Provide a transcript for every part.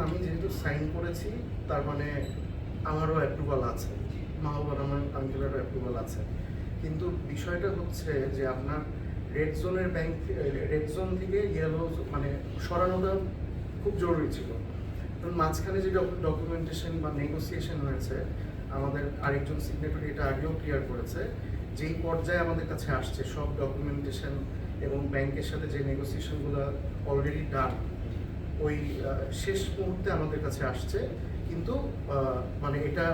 আমি যেহেতু সাইন করেছি তার মানে আমারও অ্যাপ্রুভাল আছে, মা বাবার আমার আঙ্কেলেরও অ্যাপ্রুভাল আছে। কিন্তু বিষয়টা হচ্ছে যে আপনার রেড জোনের ব্যাংক, রেড জোন থেকে ইয়েলো মানে সরানোটা খুব জরুরি ছিল। কারণ মাঝখানে যে ডকুমেন্টেশন বা নেগোসিয়েশন হয়েছে, আমাদের আরেকজন সিগনেটরি এটা আগেও ক্লিয়ার করেছে, যেই পর্যায়ে আমাদের কাছে আসছে সব ডকুমেন্টেশন এবং ব্যাংকের সাথে যে নেগোসিয়েশনগুলো অলরেডি ডান, ওই শেষ মুহূর্তে আমাদের কাছে আসছে। কিন্তু মানে এটা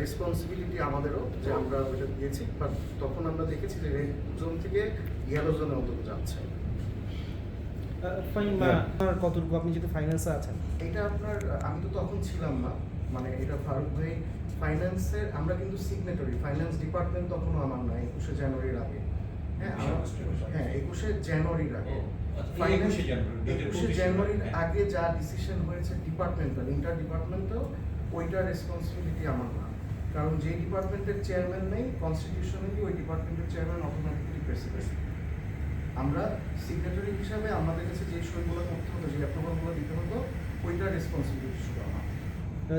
রেসপন্সিবিলিটি আমাদেরও যে আমরা ওইটা দিয়েছি, বাট তখন আমরা দেখেছি যে রেড জোন থেকে ইয়েলো জোনে অন্তত যাচ্ছে। কতটুকু আপনি যেহেতু ফাইন্যান্সে আছেন, এটা আপনার আমি তো তখন ছিলাম না, মানে এটা ফারুক ভাই ফাইন্যান্সের, আমরা কিন্তু সিগনেটরি, ফাইন্যান্স ডিপার্টমেন্ট তখনও আমার না 21শে জানুয়ারির আগে। হ্যাঁ 21শে জানুয়ারির আগে, 21শে জানুয়ারির আগে যা ডিসিশন হয়েছে ডিপার্টমেন্টাল, ইন্টার ডিপার্টমেন্টাল, ওইটার রেসপন্সিবিলিটি আমার না। কারণ যে ডিপার্টমেন্টের চেয়ারম্যান নেই, কনস্টিটিউশনালি ওই ডিপার্টমেন্টের চেয়ারম্যান অটোমেটিক্যালি প্রেসিডেন্ট। আমরা সিগনেটরি হিসাবে আমাদের কাছে যে সইগুলো করতে হতো, যে অ্যাপ্রুভালগুলো দিতে হতো, ওইটার রেসপন্সিবিলিটি শুধু আমার।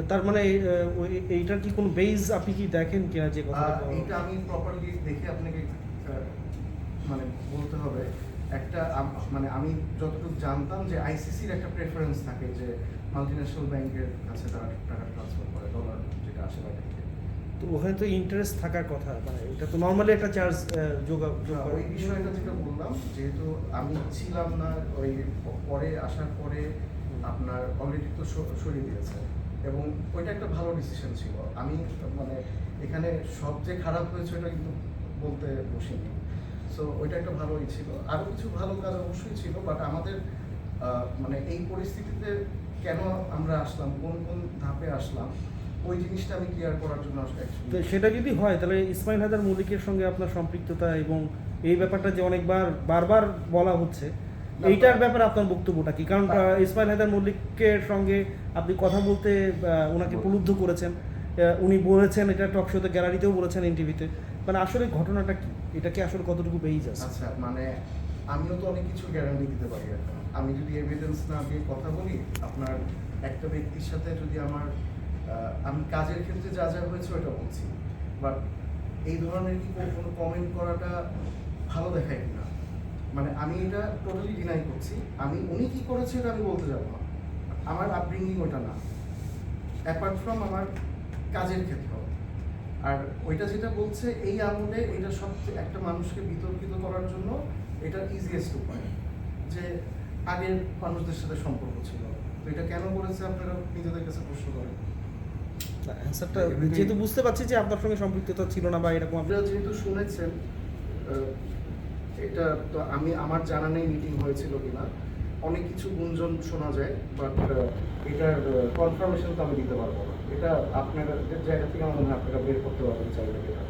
তার মানে এইটার কি কোনো বেস আপনি কি দেখেন কিনা যে কথা? এইটা আমি প্রপারলি দেখে আপনাকে মানে বলতে হবে। একটা মানে আমি যতটুকু জানতাম যে আইসিসির একটা প্রেফারেন্স থাকে যে মাল্টিন্যাশনাল ব্যাংকের কাছে তারা টাকা ট্রান্সফার করে, ডলার যেটা আসে বাইরে থেকে। তো ওখানে তো ইন্টারেস্ট থাকার কথা, মানে এটা তো নর্মালি একটা চার্জ যোগ। ওই বিষয়টা যেটা বললাম, যেহেতু আমি ছিলাম না, ওই পরে আসার পরে আপনার অলরেডি তো সরিয়ে দিয়েছে, এবং ওইটা একটা ভালো ডিসিশন ছিল। আমি মানে এখানে সবচেয়ে খারাপ হয়েছে ওটা কিন্তু বলতে বসিনি। সো ওইটা একটা ভালোই ছিল, আরও কিছু ভালো কাজ অবশ্যই ছিল, বাট আমাদের মানে এই পরিস্থিতিতে কেন আমরা আসলাম, কোন কোন ধাপে আসলাম, ওই জিনিসটা আমি ক্লিয়ার করার জন্য আসলে সেটা যদি হয় তাহলে ইসমাইল হায়দার মল্লিকের সঙ্গে আপনার সম্পৃক্ততা এবং এই ব্যাপারটা যে বারবার বলা হচ্ছে, এইটার ব্যাপারে আপনার বক্তব্যটা কি? কারণ ইসমাইল হায়দার মল্লিকের সঙ্গে আপনি কথা বলতে ওনাকে প্রলুব্ধ করেছেন, উনি বলেছেন, এটা টক শোতে গ্যালারিতেও বলেছেন, এনটিভিতে। মানে আসলে ঘটনাটা কি, এটা কি আসলে কতটুকু বেইজ আছে? আচ্ছা, মানে আমিও তো অনেক কিছু গ্যারান্টি দিতে পারি এখন। আমি যদি এভিডেন্স না দিয়ে কথা বলি, আপনার একটা ব্যক্তির সাথে যদি আমার আমি কাজের ক্ষেত্রে যা যা হয়েছে ওটা বলছি, বাট এই ধরনের কি কোনো কমেন্ট করাটা ভালো দেখায় কিনা, মানে আমি এটা টোটালি ডিনাই করছি। উনি কি করেছে এটা আমি বলতে যাবো না, আমার আপব্রিঙ্গিং ওটা না, অ্যাপার্ট ফ্রম আমার কাজের ক্ষেত্র। আর ওইটা যেটা বলছে এই আমলে, এটা সবচেয়ে একটা মানুষকে বিতর্কিত করার জন্য এটা ইজিয়েস্ট উপায়, যে আগের মানুষদের সাথে সম্পর্ক ছিল, তো এটা কেন করেছে আপনারা নিজেদের কাছে প্রশ্ন করেন। অ্যান্সারটা যেহেতু বুঝতে পারছি যে আপনার সঙ্গে সম্পৃক্ততা ছিল না বা এরকম, আপনারা যেহেতু শুনেছেন, এটা তো আমার জানা নেই মিটিং হয়েছিল কিনা, অনেক কিছু গুঞ্জন শোনা যায়, বাট এটার কনফার্মেশন তো আমি দিতে পারবো না। এটা আপনারা জায়গা থেকে আমার মনে হয় আপনারা বের করতে পারবেন চাইলে এটা।